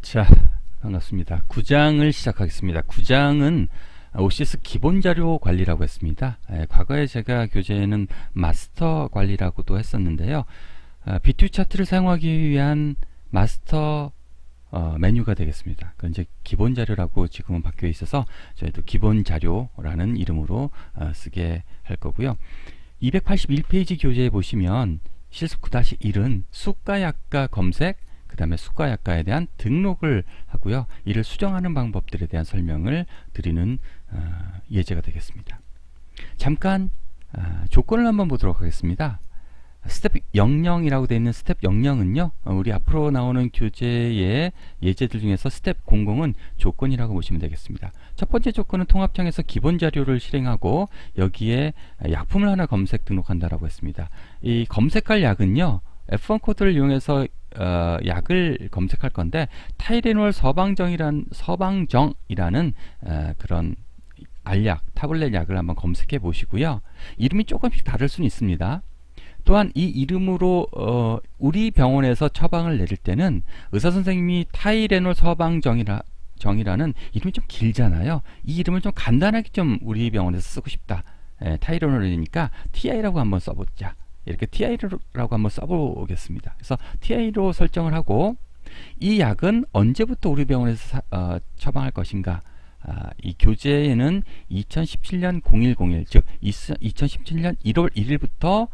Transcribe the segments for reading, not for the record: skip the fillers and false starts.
자, 반갑습니다. 9장을 시작하겠습니다. 9장은 OCS 기본 자료 관리라고 했습니다. 과거에 제가 교재에는 마스터 관리라고도 했었는데요. B2 차트를 사용하기 위한 마스터 메뉴가 되겠습니다. 그건 이제 기본 자료라고 지금은 바뀌어 있어서 저희도 기본 자료라는 이름으로 쓰게 할 거고요. 281페이지 교재에 보시면 실습 9-1은 수가 약가 검색, 그 다음에 수가 약가에 대한 등록을 하고요. 이를 수정하는 방법들에 대한 설명을 드리는 예제가 되겠습니다. 잠깐 조건을 한번 보도록 하겠습니다. 스텝 00이라고 되어 있는 스텝 00은요, 우리 앞으로 나오는 교재의 예제들 중에서 스텝 00은 조건이라고 보시면 되겠습니다. 첫 번째 조건은 통합창에서 기본 자료를 실행하고 여기에 약품을 하나 검색 등록한다라고 했습니다. 이 검색할 약은요, F1 코드를 이용해서 약을 검색할 건데 타이레놀 서방정이라는 그런 알약, 타블렛 약을 한번 검색해 보시고요. 이름이 조금씩 다를 수는 있습니다. 또한 이 이름으로 우리 병원에서 처방을 내릴 때는 의사선생님이 타이레놀 서방정이라는 이름이 좀 길잖아요. 이 이름을 좀 간단하게 좀 우리 병원에서 쓰고 싶다. 타이레놀이니까 TI라고 한번 써보자. 이렇게 TI라고 한번 써보겠습니다. 그래서 TI로 설정을 하고 이 약은 언제부터 우리 병원에서 처방할 것인가. 이 교재에는 2017년 0101, 즉 2017년 1월 1일부터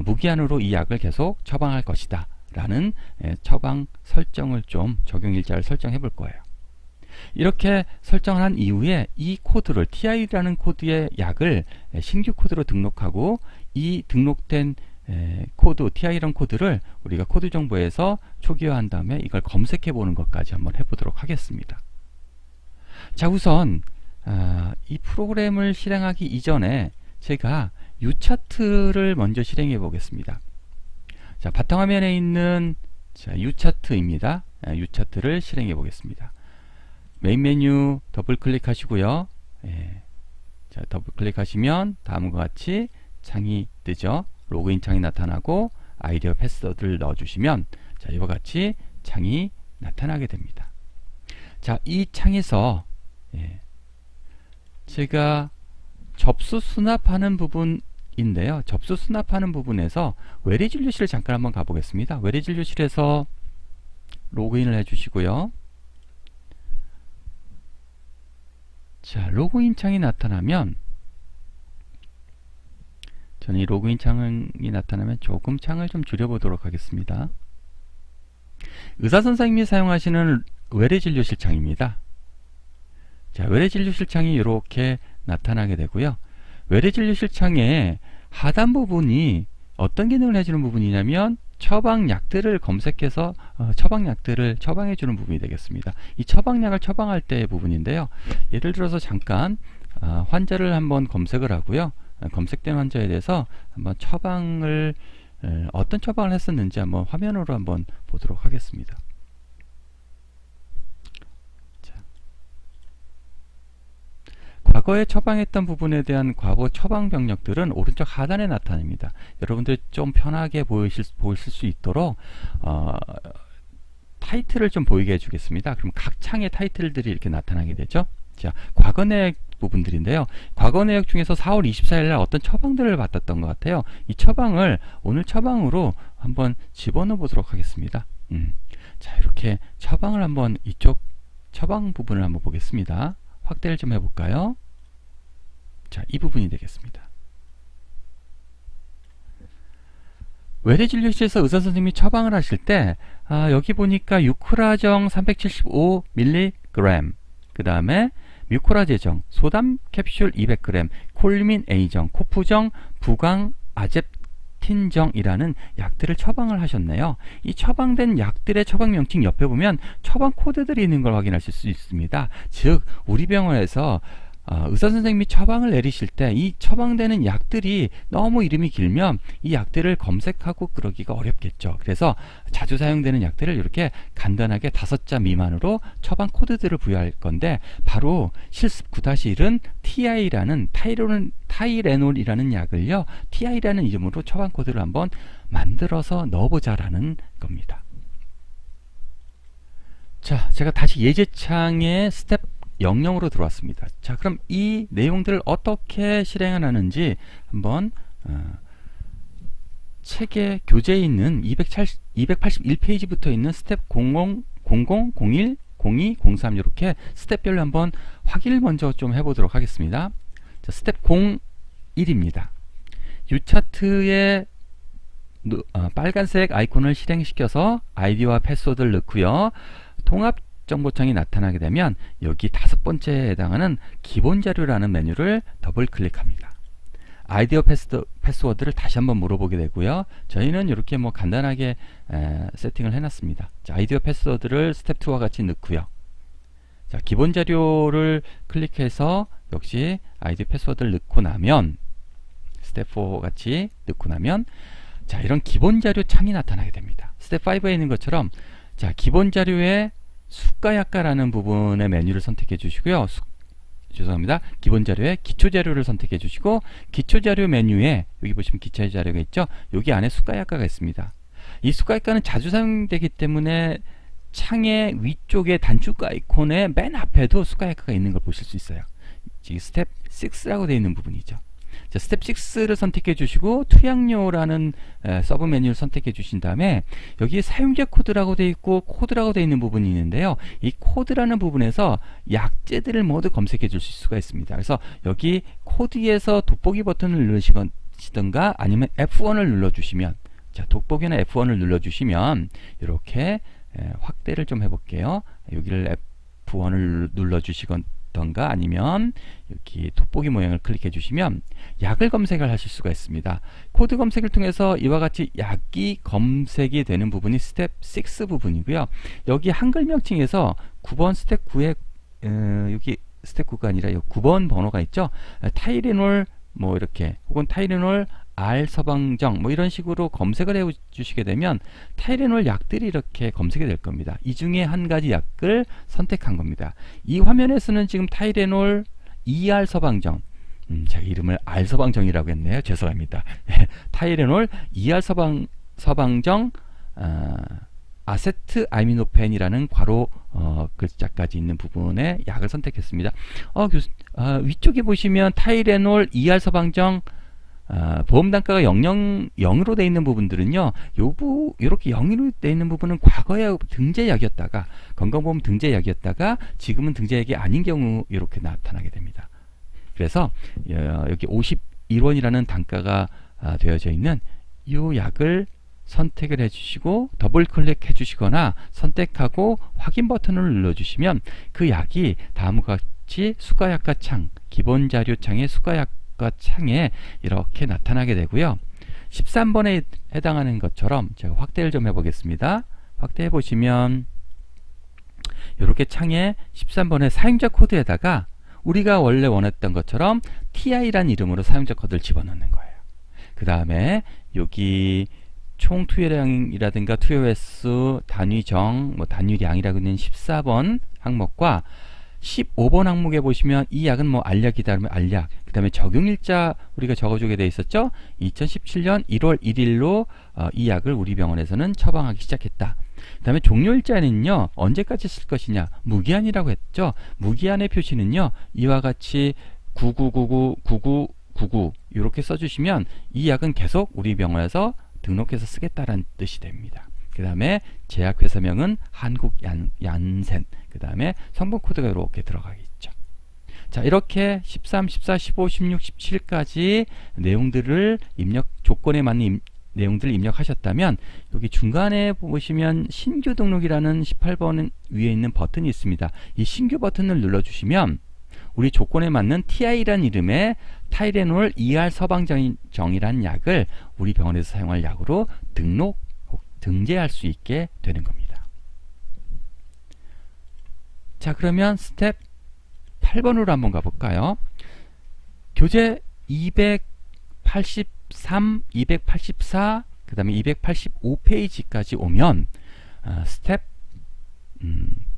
무기한으로 이 약을 계속 처방할 것이다 라는 처방 설정을 좀 적용일자를 설정해 볼 거예요. 이렇게 설정한 이후에 이 코드를 TI라는 코드의 약을 신규 코드로 등록하고 이 등록된 코드, TI라는 코드를 우리가 코드 정보에서 초기화한 다음에 이걸 검색해 보는 것까지 한번 해보도록 하겠습니다. 자, 우선 이 프로그램을 실행하기 이전에 제가 U차트를 먼저 실행해 보겠습니다. 자, 바탕화면에 있는 U차트입니다. U차트를 실행해 보겠습니다. 메인 메뉴 더블 클릭하시고요. 자, 더블 클릭하시면 다음과 같이 창이 뜨죠. 로그인 창이 나타나고 아이디어 패스워드를 넣어주시면 자, 이와 같이 창이 나타나게 됩니다. 자, 이 창에서 제가 접수 수납하는 부분인데요. 접수 수납하는 부분에서 외래 진료실을 잠깐 한번 가보겠습니다. 외래 진료실에서 로그인을 해주시고요. 자, 로그인 창이 나타나면 저는 이 로그인 창이 나타나면 조금 창을 좀 줄여보도록 하겠습니다. 의사선생님이 사용하시는 외래진료실 창입니다. 자, 외래진료실 창이 이렇게 나타나게 되고요. 외래진료실 창의 하단 부분이 어떤 기능을 해주는 부분이냐면 처방약들을 검색해서 처방약들을 처방해주는 부분이 되겠습니다. 이 처방약을 처방할 때의 부분인데요. 예를 들어서 잠깐 환자를 한번 검색을 하고요. 검색된 환자에 대해서 한번 처방을 어떤 처방을 했었는지 한번 화면으로 한번 보도록 하겠습니다. 자, 과거에 처방했던 부분에 대한 과거 처방 병력들은 오른쪽 하단에 나타납니다. 여러분들 좀 편하게 보이실 수 있도록 타이틀을 좀 보이게 해주겠습니다. 그럼 각 창의 타이틀들이 이렇게 나타나게 되죠. 자, 과거 내역 부분들인데요. 과거 내역 중에서 4월 24일 날 어떤 처방들을 받았던 것 같아요. 이 처방을 오늘 처방으로 한번 집어넣어 보도록 하겠습니다. 자, 이렇게 처방을 한번 이쪽 처방 부분을 한번 보겠습니다. 확대를 좀 해볼까요? 자, 이 부분이 되겠습니다. 외래진료실에서 의사선생님이 처방을 하실 때 여기 보니까 유크라정 375mg, 그 다음에 뮤코라제정, 소담 캡슐 200g, 콜민 A정, 코프정, 부강 아제틴정이라는 약들을 처방을 하셨네요. 이 처방된 약들의 처방 명칭 옆에 보면 처방 코드들이 있는 걸 확인하실 수 있습니다. 즉 우리 병원에서 의사선생님이 처방을 내리실 때 이 처방되는 약들이 너무 이름이 길면 이 약들을 검색하고 그러기가 어렵겠죠. 그래서 자주 사용되는 약들을 이렇게 간단하게 5자 미만으로 처방 코드들을 부여할 건데 바로 실습 9-1은 TI라는 타이레놀이라는 약을요, TI라는 이름으로 처방 코드를 한번 만들어서 넣어보자라는 겁니다. 자, 제가 다시 예제창에 스텝 00으로 들어왔습니다. 자, 그럼 이 내용들을 어떻게 실행하는지 한번 책의 교재에 있는 281페이지부터 있는 스텝 00, 00, 01, 02, 03 이렇게 스텝별로 한번 확인을 먼저 좀 해보도록 하겠습니다. 자, 스텝 01입니다. U차트에 빨간색 아이콘을 실행시켜서 아이디와 패스워드를 넣고요. 통합정보창이 나타나게 되면 여기 5번째에 해당하는 기본자료라는 메뉴를 더블 클릭합니다. 아이디어 패스워드를 다시 한번 물어보게 되고요. 저희는 이렇게 뭐 간단하게 세팅을 해놨습니다. 자, 아이디어 패스워드를 스텝 2와 같이 넣고요. 자, 기본자료를 클릭해서 역시 아이디어 패스워드를 넣고 나면 스텝 4 같이 넣고 나면 자, 이런 기본자료 창이 나타나게 됩니다. 스텝 5에 있는 것처럼 자, 기본자료의 수가약가라는 부분의 메뉴를 선택해 주시고요. 죄송합니다. 기본자료에 기초자료를 선택해 주시고 기초자료 메뉴에 여기 보시면 기초자료가 있죠. 여기 안에 수가약가가 있습니다. 이 수가약가는 자주 사용되기 때문에 창의 위쪽에 단축 아이콘의 맨 앞에도 수가약가가 있는 걸 보실 수 있어요. 지금 스텝 6라고 되어 있는 부분이죠. 자, 스텝 6를 선택해 주시고 투약료라는 서브 메뉴를 선택해 주신 다음에 여기 사용자 코드라고 되어 있고 코드라고 되어 있는 부분이 있는데요. 이 코드라는 부분에서 약재들을 모두 검색해 줄 수가 있습니다. 그래서 여기 코드에서 돋보기 버튼을 누르시던가 아니면 F1을 눌러주시면 자, 돋보기나 F1을 눌러주시면 이렇게 확대를 좀 해볼게요. 여기를 F1을 눌러주시던가 아니면 여기 돋보기 모양을 클릭해 주시면 약을 검색을 하실 수가 있습니다. 코드 검색을 통해서 이와 같이 약이 검색이 되는 부분이 스텝 6 부분이고요. 여기 한글 명칭에서 9번 스텝 9에 여기 스텝 9가 아니라 9번 번호가 있죠. 타이레놀 뭐 이렇게 혹은 타이레놀 R 서방정 뭐 이런 식으로 검색을 해 주시게 되면 타이레놀 약들이 이렇게 검색이 될 겁니다. 이 중에 한 가지 약을 선택한 겁니다. 이 화면에서는 지금 타이레놀 ER 서방정 제가 이름을 R 서방정이라고 했네요. 죄송합니다. 타이레놀 ER 서방정 아세트 아미노펜이라는 괄호 글자까지 있는 부분에 약을 선택했습니다. 위쪽에 보시면 타이레놀 ER 서방정 보험 단가가 0으로 되어 있는 부분들은요, 이렇게 0으로 되어 있는 부분은 과거에 등재약이었다가, 건강보험 등재약이었다가, 지금은 등재약이 아닌 경우, 이렇게 나타나게 됩니다. 그래서, 여기 51원이라는 단가가 되어져 있는 이 약을 선택을 해주시고, 더블 클릭해 주시거나, 선택하고 확인 버튼을 눌러주시면, 그 약이 다음과 같이 수가약과 창, 기본 자료 창의 수가약 창에 이렇게 나타나게 되고요. 13번에 해당하는 것처럼 제가 확대를 좀 해보겠습니다. 확대해 보시면 이렇게 창에 13번의 사용자 코드에다가 우리가 원래 원했던 것처럼 TI라는 이름으로 사용자 코드를 집어넣는 거예요. 그 다음에 여기 총 투여량이라든가 투여 횟수, 단위정, 뭐 단위량이라고 있는 14번 항목과 15번 항목에 보시면 이 약은 뭐 알약이다 그러면 알약, 그 다음에 적용일자 우리가 적어주게 돼 있었죠. 2017년 1월 1일로 이 약을 우리 병원에서는 처방하기 시작했다. 그 다음에 종료일자는요, 언제까지 쓸 것이냐, 무기한이라고 했죠. 무기한의 표시는요, 이와 같이 9999 이렇게 써주시면 이 약은 계속 우리 병원에서 등록해서 쓰겠다라는 뜻이 됩니다. 그 다음에 제약회사명은 한국얀센, 그 다음에 성분 코드가 이렇게 들어가겠죠. 자, 이렇게 13, 14, 15, 16, 17까지 내용들을 조건에 맞는 내용들을 입력하셨다면 여기 중간에 보시면 신규 등록이라는 18번 위에 있는 버튼이 있습니다. 이 신규 버튼을 눌러주시면 우리 조건에 맞는 TI라는 이름의 타이레놀 ER 서방정이라는 약을 우리 병원에서 사용할 약으로 등재할 수 있게 되는 겁니다. 자, 그러면 스텝 8번으로 한번 가볼까요? 교재 283, 284, 그 다음에 285페이지까지 오면 스텝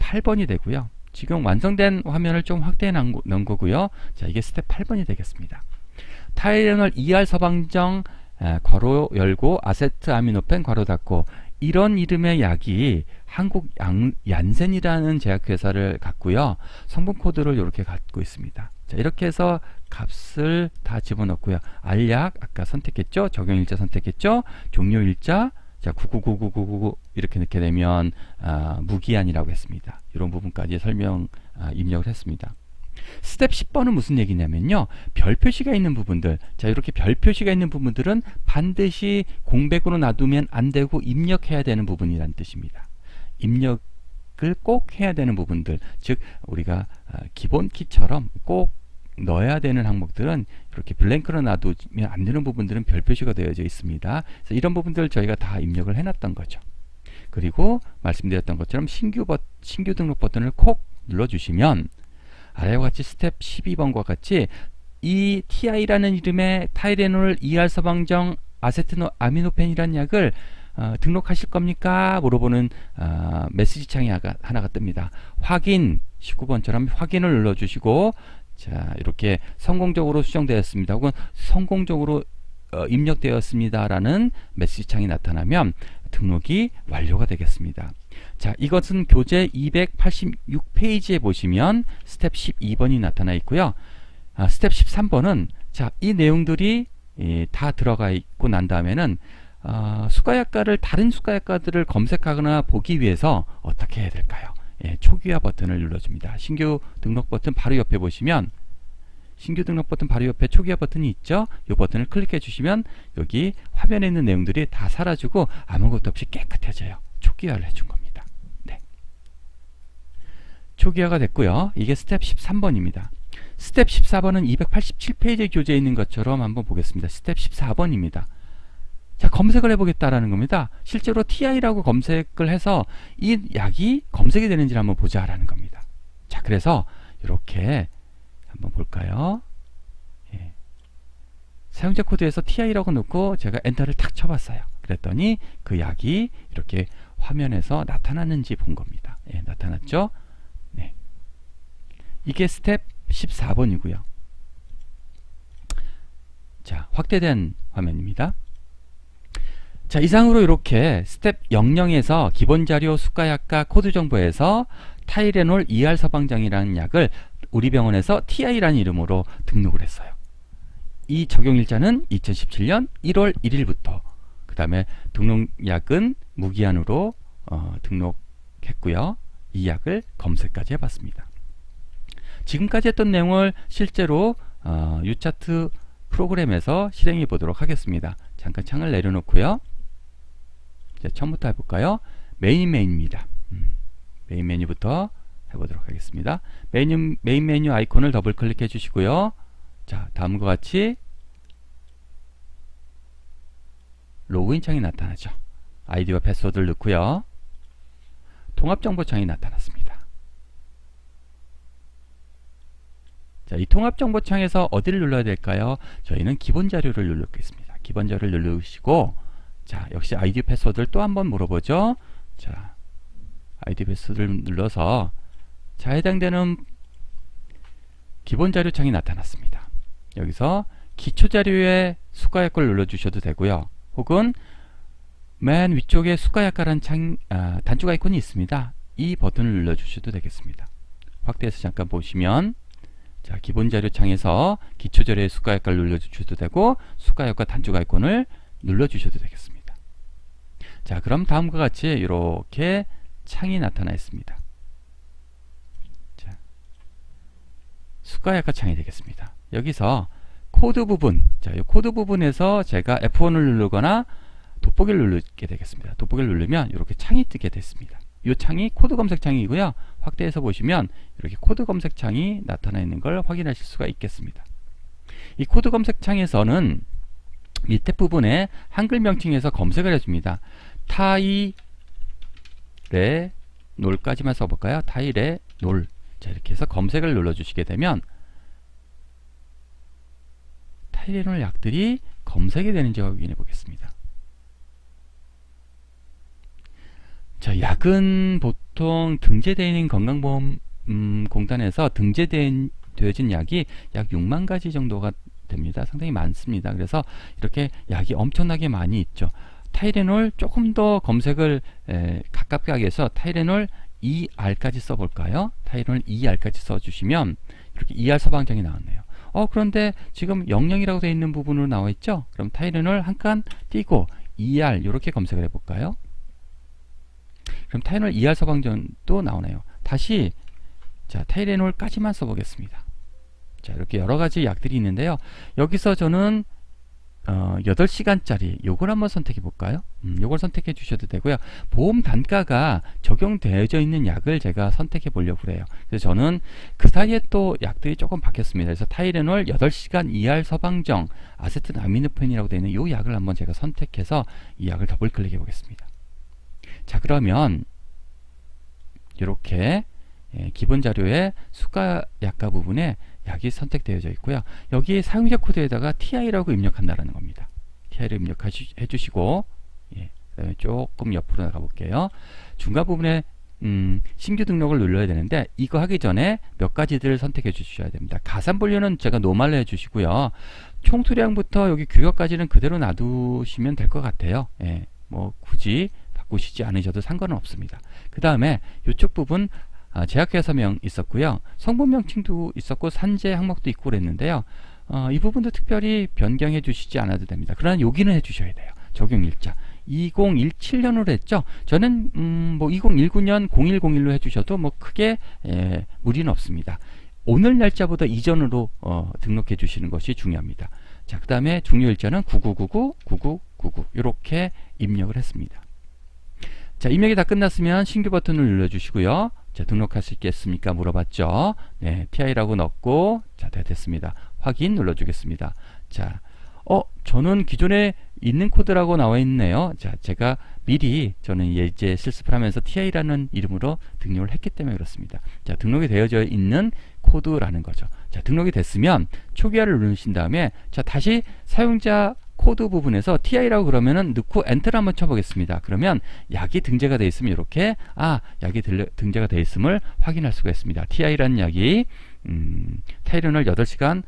8번이 되고요. 지금 완성된 화면을 좀 확대해 놓은 거고요. 자, 이게 스텝 8번이 되겠습니다. 타이레놀 ER 서방정 괄호 열고 아세트 아미노펜 괄호 닫고 이런 이름의 약이 한국 얀센이라는 제약회사를 갖고요. 성분 코드를 이렇게 갖고 있습니다. 자, 이렇게 해서 값을 다 집어넣고요. 알약 아까 선택했죠? 적용일자 선택했죠? 종료일자 자 999999 이렇게 넣게 되면 무기한이라고 했습니다. 이런 부분까지 설명 입력을 했습니다. 스텝 10번은 무슨 얘기냐면요. 별 표시가 있는 부분들 자 이렇게 별 표시가 있는 부분들은 반드시 공백으로 놔두면 안 되고 입력해야 되는 부분이란 뜻입니다. 입력을 꼭 해야 되는 부분들 즉 우리가 기본 키처럼 꼭 넣어야 되는 항목들은 이렇게 블랭크로 놔두면 안 되는 부분들은 별 표시가 되어져 있습니다. 그래서 이런 부분들을 저희가 다 입력을 해놨던 거죠. 그리고 말씀드렸던 것처럼 신규 등록 버튼을 콕 눌러주시면 아래와 같이 스텝 12번과 같이 이 TI라는 이름의 타이레놀 ER 서방정 아세트아미노펜이라는 약을 등록하실 겁니까? 물어보는 메시지 창이 하나가 뜹니다. 확인 19번처럼 확인을 눌러주시고 자 이렇게 성공적으로 수정되었습니다. 혹은 성공적으로 입력되었습니다. 라는 메시지 창이 나타나면 등록이 완료가 되겠습니다. 자 이것은 교재 286페이지에 보시면 스텝 12번이 나타나 있고요. 스텝 13번은 자 이 내용들이 다 들어가 있고 난 다음에는 수가약과를 다른 수가약과들을 검색하거나 보기 위해서 어떻게 해야 될까요? 예, 초기화 버튼을 눌러줍니다. 신규 등록 버튼 바로 옆에 보시면 신규 등록 버튼 바로 옆에 초기화 버튼이 있죠. 이 버튼을 클릭해 주시면 여기 화면에 있는 내용들이 다 사라지고 아무것도 없이 깨끗해져요. 초기화를 해준 겁니다. 네. 초기화가 됐고요. 이게 스텝 13번입니다. 스텝 14번은 287페이지 교재에 있는 것처럼 한번 보겠습니다. 스텝 14번입니다. 자, 검색을 해보겠다라는 겁니다. 실제로 TI라고 검색을 해서 이 약이 검색이 되는지 한번 보자라는 겁니다. 자, 그래서 이렇게 한번 볼까요? 예. 사용자 코드에서 TI라고 넣고 제가 엔터를 탁 쳐봤어요. 그랬더니 그 약이 이렇게 화면에서 나타났는지 본 겁니다. 예, 나타났죠? 네. 이게 스텝 14번이고요. 자, 확대된 화면입니다. 자 이상으로 이렇게 스텝 00에서 기본자료 수가약과 코드 정보에서 타이레놀 ER 서방장이라는 약을 우리 병원에서 TI라는 이름으로 등록을 했어요. 이 적용일자는 2017년 1월 1일부터 그 다음에 등록약은 무기한으로 등록했고요. 이 약을 검색까지 해봤습니다. 지금까지 했던 내용을 실제로 유차트 프로그램에서 실행해 보도록 하겠습니다. 잠깐 창을 내려놓고요. 자, 처음부터 해볼까요? 메인입니다. 메인 메뉴부터 해보도록 하겠습니다. 메인 메뉴 아이콘을 더블 클릭해 주시고요. 자, 다음과 같이 로그인 창이 나타나죠. 아이디와 패스워드를 넣고요. 통합정보창이 나타났습니다. 자, 이 통합정보창에서 어디를 눌러야 될까요? 저희는 기본자료를 누르겠습니다. 기본자료를 누르시고 자, 역시 아이디 패스워드를 또 한번 물어보죠. 자, 아이디 패스워드를 눌러서 자, 해당되는 기본자료 창이 나타났습니다. 여기서 기초자료에 수가약과를 눌러주셔도 되고요. 혹은 맨 위쪽에 수가약과라는 단축 아이콘이 있습니다. 이 버튼을 눌러주셔도 되겠습니다. 확대해서 잠깐 보시면 자, 기본자료 창에서 기초자료에 수가약과를 눌러주셔도 되고 수가약과 단축 아이콘을 눌러주셔도 되겠습니다. 자, 그럼 다음과 같이 이렇게 창이 나타나 있습니다. 자, 수가약과 창이 되겠습니다. 여기서 코드 부분, 자, 이 코드 부분에서 제가 F1을 누르거나 돋보기를 누르게 되겠습니다. 돋보기를 누르면 이렇게 창이 뜨게 됐습니다. 이 창이 코드 검색 창이고요. 확대해서 보시면 이렇게 코드 검색 창이 나타나 있는 걸 확인하실 수가 있겠습니다. 이 코드 검색 창에서는 밑에 부분에 한글 명칭에서 검색을 해줍니다. 타이레놀까지만 써볼까요? 타이레놀. 자, 이렇게 해서 검색을 눌러주시게 되면 타이레놀 약들이 검색이 되는지 확인해 보겠습니다. 자, 약은 보통 등재되어 있는 건강보험공단에서 등재되어진 약이 약 6만 가지 정도가 됩니다. 상당히 많습니다. 그래서 이렇게 약이 엄청나게 많이 있죠. 타이레놀 조금 더 검색을 가깝게 하기 위해서 타이레놀 ER까지 써볼까요? 타이레놀 ER까지 써주시면 이렇게 ER 서방정이 나왔네요. 그런데 지금 00이라고 되어 있는 부분으로 나와 있죠? 그럼 타이레놀 한 칸 띄고 ER 이렇게 검색을 해볼까요? 그럼 타이레놀 ER 서방전도 나오네요. 다시 자 타이레놀까지만 써보겠습니다. 자 이렇게 여러가지 약들이 있는데요. 여기서 저는 8시간짜리 요걸 한번 선택해 볼까요? 요걸 선택해 주셔도 되고요. 보험 단가가 적용되어져 있는 약을 제가 선택해 보려고 그래요. 그래서 저는 그 사이에 또 약들이 조금 바뀌었습니다. 그래서 타이레놀 8시간 ER 서방정 아세트아미노펜이라고 되어 있는 요 약을 한번 제가 선택해서 이 약을 더블 클릭해 보겠습니다. 자 그러면 이렇게 기본 자료의 수가약가 부분에 약이 선택되어져 있고요. 여기 사용자 코드에다가 TI라고 입력한다는 겁니다. TI를 입력해 주시고 그다음에 조금 옆으로 나가 볼게요. 중간 부분에 신규 등록을 눌러야 되는데 이거 하기 전에 몇 가지들을 선택해 주셔야 됩니다. 가산 분류는 제가 노말로 해 주시고요. 총 수량부터 여기 규격까지는 그대로 놔두시면 될 것 같아요. 뭐 굳이 바꾸시지 않으셔도 상관은 없습니다. 그 다음에 이쪽 부분 제약회사명 있었고요. 성분 명칭도 있었고 산재 항목도 있고 그랬는데요. 이 부분도 특별히 변경해 주시지 않아도 됩니다. 그러나 여기는 해 주셔야 돼요. 적용일자 2017년으로 했죠. 저는 뭐 2019년 0101로 해 주셔도 뭐 크게 무리는 없습니다. 오늘 날짜보다 이전으로 등록해 주시는 것이 중요합니다. 자, 그 다음에 중요일자는 9999 이렇게 입력을 했습니다. 자, 입력이 다 끝났으면 신규 버튼을 눌러주시고요. 자, 등록할 수 있겠습니까? 물어봤죠. 네, TI라고 넣고, 자, 됐습니다. 확인 눌러주겠습니다. 자, 저는 기존에 있는 코드라고 나와 있네요. 자, 제가 미리 저는 예제 실습을 하면서 TI라는 이름으로 등록을 했기 때문에 그렇습니다. 자, 등록이 되어져 있는 코드라는 거죠. 자, 등록이 됐으면 초기화를 누르신 다음에, 자, 다시 사용자 코드 부분에서 TI라고 그러면은 넣고 엔터를 한번 쳐보겠습니다. 그러면 약이 등재가 되어 있으면 이렇게 약이 등재가 되어 있음을 확인할 수가 있습니다. TI라는 약이 타이레놀 8시간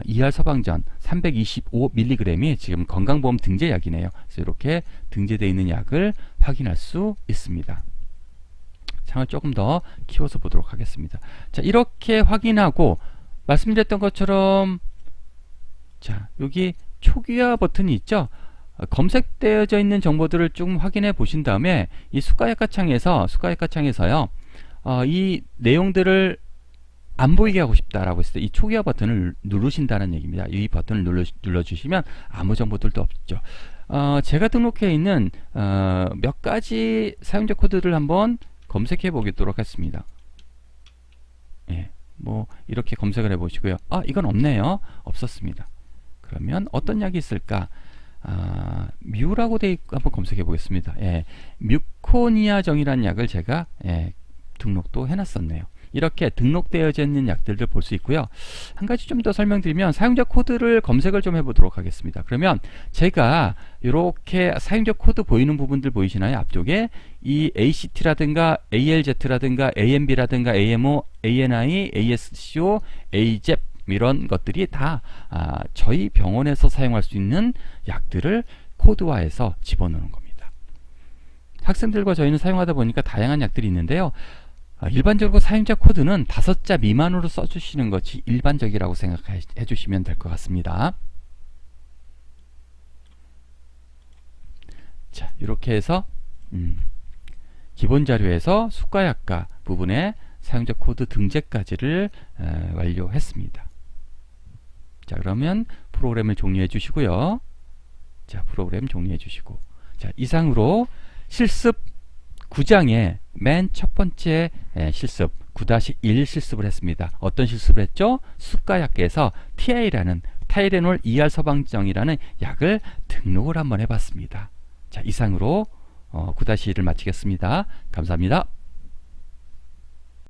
ER 서방전 325mg이 지금 건강보험 등재 약이네요. 그래서 이렇게 등재되어 있는 약을 확인할 수 있습니다. 창을 조금 더 키워서 보도록 하겠습니다. 자, 이렇게 확인하고 말씀드렸던 것처럼 자, 여기 초기화 버튼이 있죠. 검색되어져 있는 정보들을 좀 확인해 보신 다음에 이 수가약가 창에서요. 이 내용들을 안 보이게 하고 싶다라고 했을 때 이 초기화 버튼을 누르신다는 얘기입니다. 이 버튼을 눌러주시면 아무 정보들도 없죠. 제가 등록해 있는 몇 가지 사용자 코드를 한번 검색해 보도록 하겠습니다. 뭐 이렇게 검색을 해 보시고요. 이건 없네요. 없었습니다. 그러면 어떤 약이 있을까? 뮤라고 돼 있고 한번 검색해 보겠습니다. 뮤코니아정이라는 약을 제가 등록도 해놨었네요. 이렇게 등록되어져 있는 약들을 볼 수 있고요. 한 가지 좀 더 설명드리면 사용자 코드를 검색을 좀 해보도록 하겠습니다. 그러면 제가 이렇게 사용자 코드 보이는 부분들 보이시나요? 앞쪽에 이 ACT라든가 ALZ라든가 AMB라든가 AMO, ANI, ASCO, AZEP 이런 것들이 다 저희 병원에서 사용할 수 있는 약들을 코드화해서 집어넣는 겁니다. 학생들과 저희는 사용하다 보니까 다양한 약들이 있는데요. 일반적으로 사용자 코드는 5자 미만으로 써주시는 것이 일반적이라고 생각해 주시면 될 것 같습니다. 자, 이렇게 해서 기본 자료에서 수가약가 부분에 사용자 코드 등재까지를 완료했습니다. 자, 그러면 프로그램을 종료해 주시고요. 자, 프로그램 종료해 주시고, 자, 이상으로 실습 9장의 맨 첫 번째 실습 9-1 실습을 했습니다. 어떤 실습을 했죠? 수가약계에서 TI라는 타이레놀 ER 서방정이라는 약을 등록을 한번 해봤습니다. 자, 이상으로 9-1을 마치겠습니다. 감사합니다.